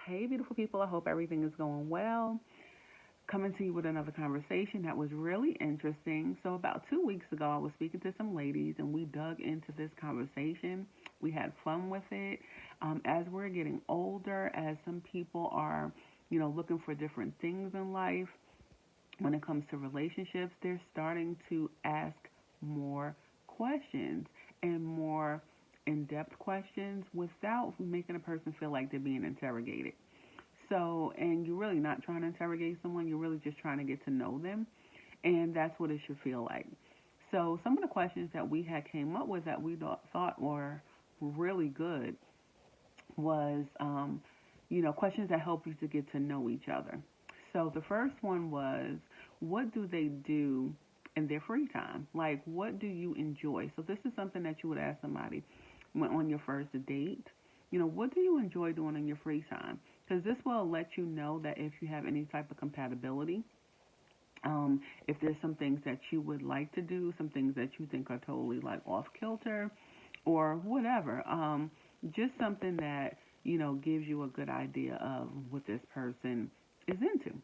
Hey, beautiful people. I hope everything is going well. Coming to you with another conversation that was really interesting. So, about 2 weeks ago, I was speaking to some ladies and we dug into this conversation. We had fun with it. As we're getting older, as some people are, looking for different things in life, when it comes to relationships, they're starting to ask more questions and more in depth questions without making a person feel like they're being interrogated. So, and you're really not trying to interrogate someone, you're really just trying to get to know them, and that's what it should feel like. So, some of the questions that we had came up with that we thought were really good was, questions that help you to get to know each other. So, the first one was, what do they do in their free time? Like, what do you enjoy? So, this is something that you would ask somebody when on your first date. What do you enjoy doing in your free time? Because this will let you know that if you have any type of compatibility, if there's some things that you would like to do, some things that you think are totally like off kilter or whatever, just something that, gives you a good idea of what this person is into.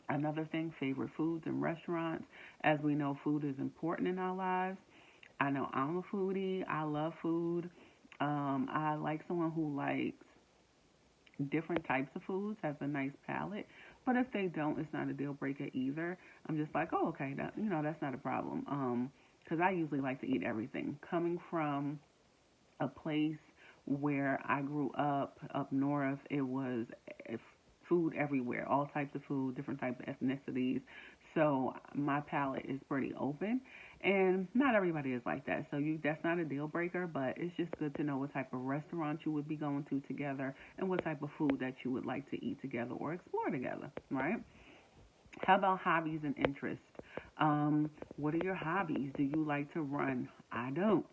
Another thing, favorite foods and restaurants. As we know, food is important in our lives. I know I'm a foodie. I love food. I like someone who likes different types of foods, has a nice palate. But if they don't, it's not a deal breaker either. I'm just like, oh, okay, that's not a problem. Because I usually like to eat everything. Coming from a place where I grew up north, it was food everywhere, all types of food, different types of ethnicities. So my palate is pretty open, and not everybody is like that. So that's not a deal breaker, but it's just good to know what type of restaurant you would be going to together and what type of food that you would like to eat together or explore together, right? How about hobbies and interests? What are your hobbies? Do you like to run? I don't,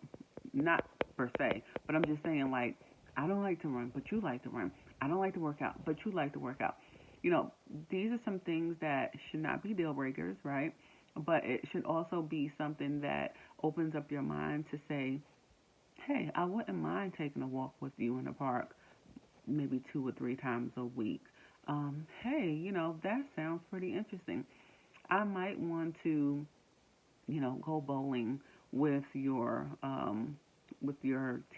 not per se, but I'm just saying, like, I don't like to run, but you like to run. I don't like to work out, but you like to work out. You know, these are some things that should not be deal breakers, right? But it should also be something that opens up your mind to say, hey, I wouldn't mind taking a walk with you in the park maybe 2 or 3 times a week. Hey, that sounds pretty interesting. I might want to, go bowling with your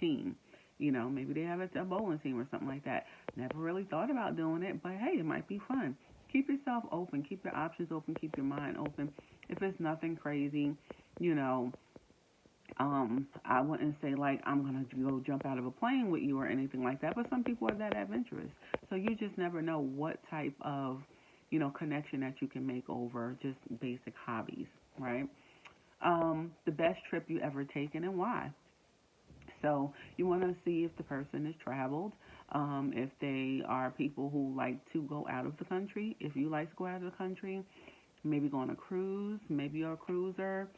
team. Maybe they have a bowling team or something like that. Never really thought about doing it, but hey, it might be fun. Keep yourself open, keep your options open, keep your mind open. If it's nothing crazy, you know, I wouldn't say like I'm gonna go jump out of a plane with you or anything like that, but some people are that adventurous. So you just never know what type of, connection that you can make over just basic hobbies, right? The best trip you ever taken and why? So you want to see if the person has traveled, if they are people who like to go out of the country. If you like to go out of the country, maybe go on a cruise, maybe you're a cruiser.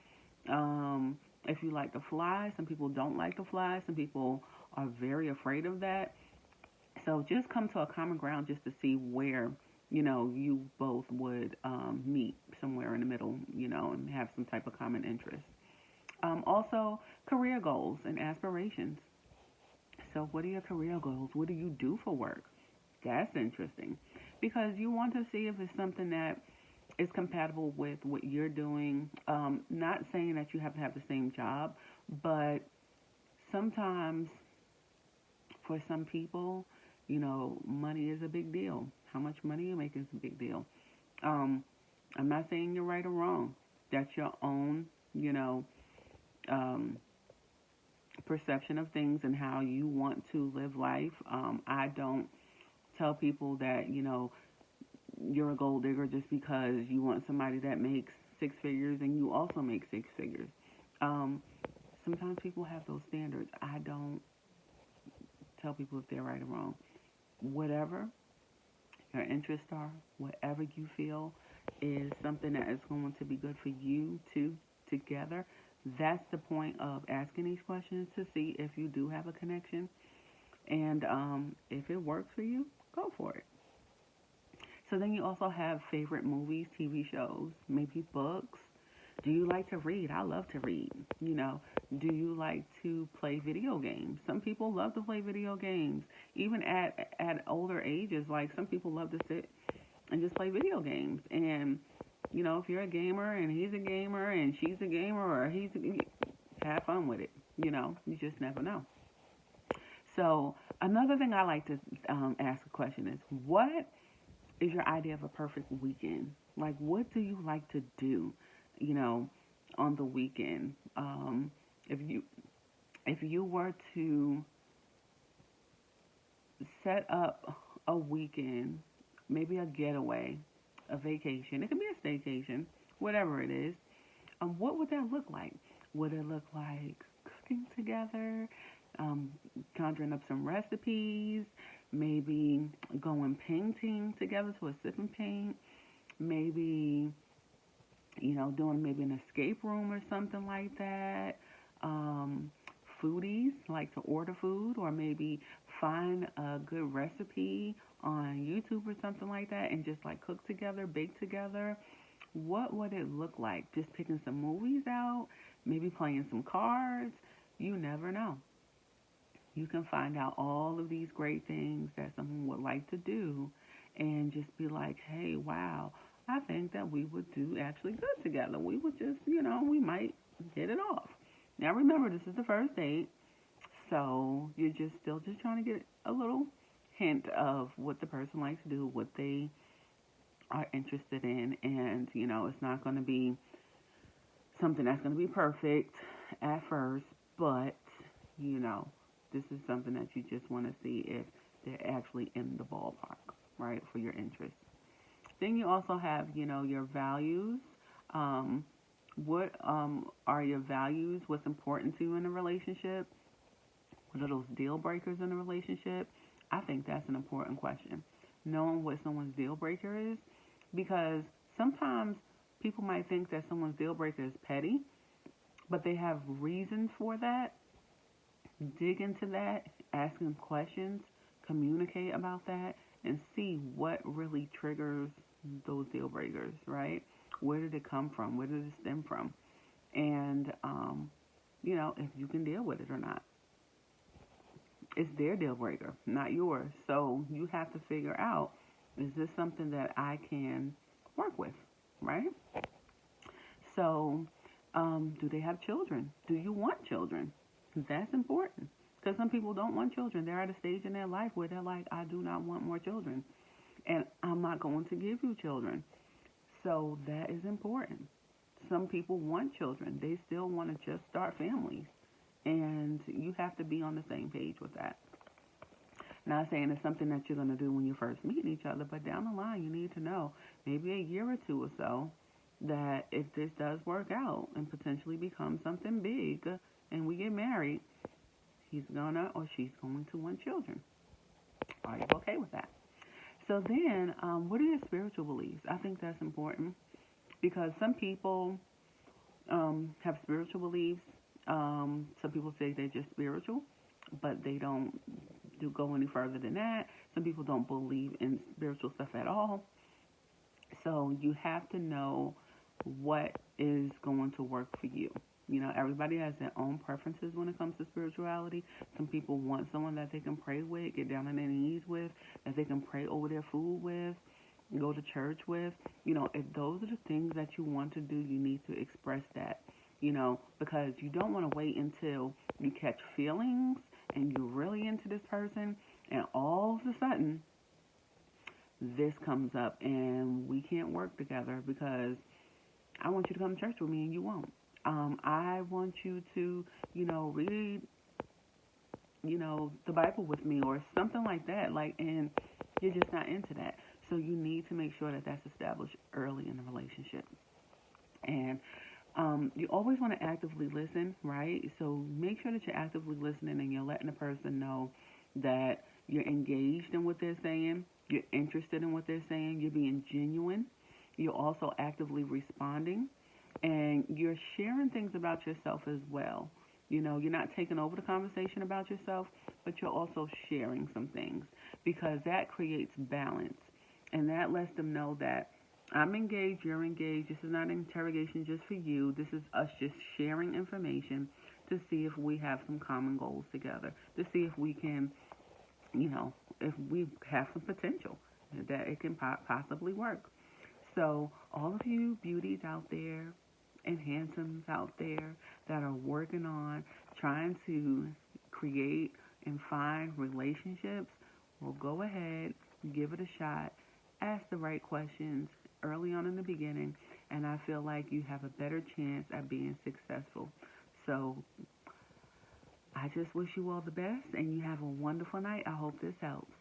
If you like to fly, some people don't like to fly. Some people are very afraid of that. So just come to a common ground just to see where, you both would meet somewhere in the middle, and have some type of common interest. Also, career goals and aspirations. So, what are your career goals? What do you do for work? That's interesting because you want to see if it's something that is compatible with what you're doing. Not saying that you have to have the same job, but sometimes for some people, money is a big deal. How much money you make is a big deal. Um, I'm not saying you're right or wrong. That's your own, um, perception of things and how you want to live life. I don't tell people that, you're a gold digger just because you want somebody that makes 6 figures and you also make 6 figures. Um, Sometimes people have those standards. I don't tell people if they're right or wrong. Whatever your interests are, whatever you feel is something that is going to be good for you two together. That's the point of asking these questions to see if you do have a connection. And if it works for you, go for it. So then you also have favorite movies, TV shows, maybe books. Do you like to read? I love to read. You know, do you like to play video games? Some people love to play video games, even at older ages. Like some people love to sit and just play video games. And you know, if you're a gamer and he's a gamer and she's a gamer or have fun with it. You know, you just never know. So another thing I like to ask a question is, what is your idea of a perfect weekend? Like, what do you like to do? You know, on the weekend. If you were to set up a weekend, maybe a getaway, a vacation. It can be a staycation, whatever it is. What would that look like? Would it look like cooking together, um, conjuring up some recipes, maybe going painting together to a sip and paint, maybe doing maybe an escape room or something like that. Um, Foodies like to order food or maybe find a good recipe on YouTube or something like that and just like cook together, bake together. What would it look like? Just picking some movies out, maybe playing some cards. You never know. You can find out all of these great things that someone would like to do and just be like, hey, wow, I think that we would do actually good together. We would just, we might hit it off. Now remember, this is the first date, so you're just still just trying to get a little hint of what the person likes to do, what they are interested in, and, it's not going to be something that's going to be perfect at first, but, this is something that you just want to see if they're actually in the ballpark, right, for your interests. Then you also have, your values. What are your values? What's important to you in a relationship? What are those deal breakers in a relationship? I think that's an important question. Knowing what someone's deal breaker is, because sometimes people might think that someone's deal breaker is petty, but they have reasons for that. Dig into that, ask them questions, communicate about that, and see what really triggers those deal breakers, right? Where did it come from? Where did it stem from? And, if you can deal with it or not. It's their deal breaker, not yours. So you have to figure out, is this something that I can work with, right? So, do they have children? Do you want children? That's important. Because some people don't want children. They're at a stage in their life where they're like, I do not want more children. And I'm not going to give you children. So that is important. Some people want children. They still want to just start families. And you have to be on the same page with that. Not saying it's something that you're going to do when you first meet each other, but down the line you need to know, maybe a year or two or so, that if this does work out and potentially become something big and we get married, he's gonna or she's going to want children. Are you okay with that? So then, what are your spiritual beliefs? I think that's important because some people have spiritual beliefs. Some people say they're just spiritual, but they don't go any further than that. Some people don't believe in spiritual stuff at all. So you have to know what is going to work for you. Everybody has their own preferences when it comes to spirituality. Some people want someone that they can pray with, get down on their knees with, that they can pray over their food with, go to church with. If those are the things that you want to do, you need to express that, because you don't want to wait until you catch feelings and you're really into this person and all of a sudden this comes up and we can't work together because I want you to come to church with me and you won't. I want you to, read, the Bible with me or something like that. And you're just not into that. So you need to make sure that that's established early in the relationship. And you always want to actively listen, right? So make sure that you're actively listening and you're letting the person know that you're engaged in what they're saying, you're interested in what they're saying, you're being genuine, you're also actively responding. And you're sharing things about yourself as well. You're not taking over the conversation about yourself, but you're also sharing some things because that creates balance. And that lets them know that, I'm engaged, you're engaged. This is not an interrogation just for you. This is us just sharing information to see if we have some common goals together, to see if we can, if we have some potential that it can possibly work. So, all of you beauties out there and handsomes out there that are working on trying to create and find relationships, well, go ahead, give it a shot, ask the right questions early on in the beginning, and I feel like you have a better chance at being successful. So, I just wish you all the best and you have a wonderful night. I hope this helps.